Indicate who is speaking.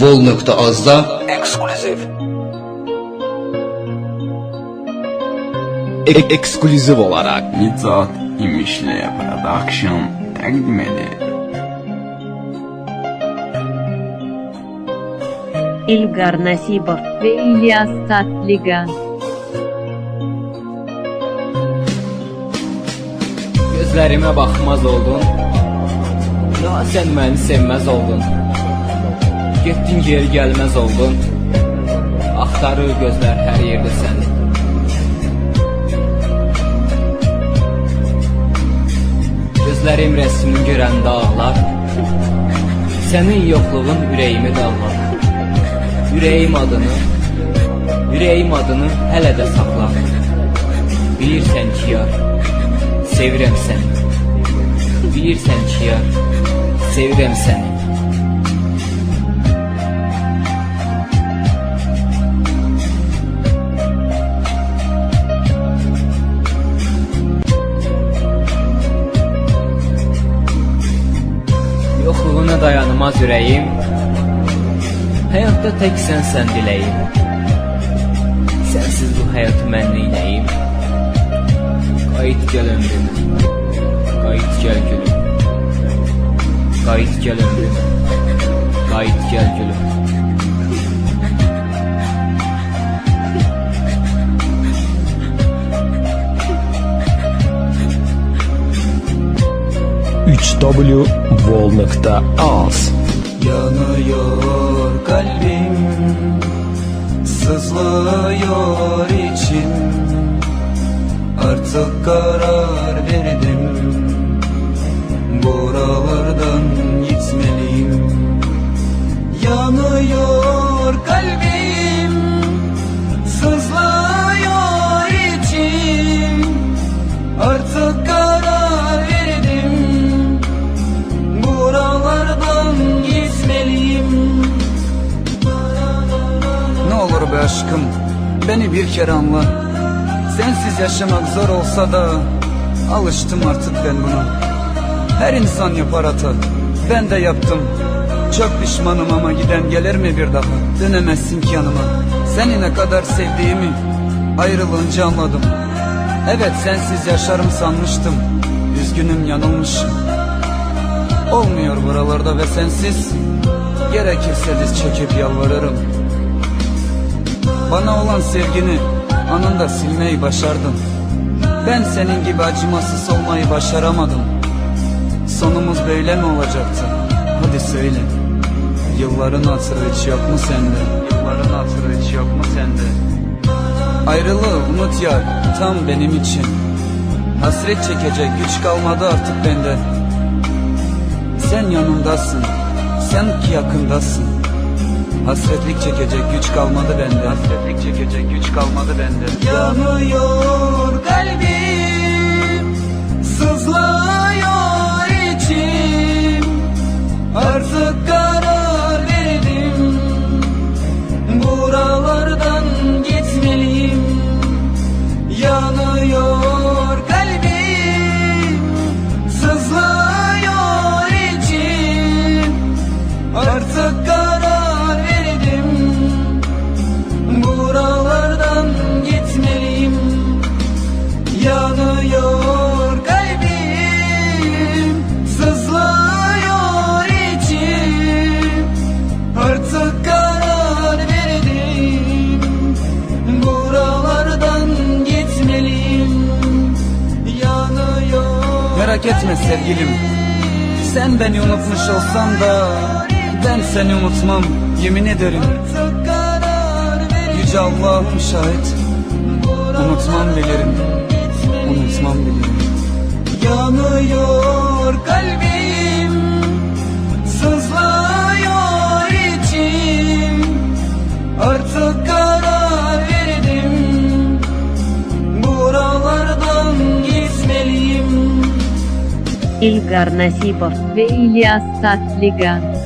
Speaker 1: Vol.az-da
Speaker 2: eksklüziv olarak
Speaker 3: Nicat İmişli Production təqdim edir.
Speaker 4: İlgar Nasibov ve İlyas Tatlıgan.
Speaker 5: Gözlerime bakmaz oldun, ya sen beni sevmez oldun. Gittin geri gelmez oldun, axtarır gözler her yerde seni. Gözlerim resmin görəndə ağlar, senin yokluğun ürəyimi dağlar. Ürəyim adını hələ də saxlar. Bilirsən ki yar, sevirəm səni. Bilirsən ki yar, sevirəm səni. Yokluğuna dayanmaz ürəyim, həyatda tək sən diləyim. Sensiz bu hayatı mən neyləyim? Qayıt gəl ömrümə, qayıt gəl gülüm. Qayıt gəl ömrümə, qayıt gəl gülüm.
Speaker 2: www.vol.az.
Speaker 6: Yanıyor kalbim, sızlıyor içim. Artık karar verdim, buralardan gitmeliyim. Yanıyor kalbim, sızlıyor içim. Artık karar verdim, buralardan gitmeliyim. Ne olur be aşkım, beni bir kere anla. Sensiz yaşamak zor olsa da alıştım artık ben buna. Her insan yapar hata, ben de yaptım. Çok pişmanım ama giden gelir mi bir daha? Dönemezsin ki yanıma. Seni ne kadar sevdiğimi ayrılınca anladım. Evet, sensiz yaşarım sanmıştım. Üzgünüm, yanılmışım. Olmuyor buralarda ve sensiz, gerekirse diz çekip yalvarırım. Bana olan sevgini anında silmeyi başardın. Ben senin gibi acımasız olmayı başaramadım. Sonumuz böyle mi olacaktı? Hadi söyle. Yılların hatırı hiç yok mu sende? Yılların hatırı hiç yok mu sende? Ayrılığı unut ya, tam benim için. Hasret çekecek güç kalmadı artık bende. Sen yanımdasın, sen ki yakındasın. Hasretlik çekecek güç kalmadı bende. Hasretlik çekecek güç kalmadı bende. Yanıyor kalbim, sızlıyor içim. Artık karar verdim, buralardan gitmeliyim. Yanıyor kalbim, sızlıyor içim. Artık karar verdim, buralardan gitmeliyim. Yanıyor kalbim, sızlıyor içim. Artık karar verdim, buralardan gitmeliyim. Yanıyor. Merak etme sevgilim, sen beni unutmuş olsan da ben seni unutmam, yemin ederim. Yüce Allah'ım şahit, unutmam bilirim, unutmam bilirim. Yanıyor kalbim, sızlıyor içim. Artık karar verdim, buralardan gitmeliyim.
Speaker 4: İlgar Nasibov ve İlyas Tatlıgan.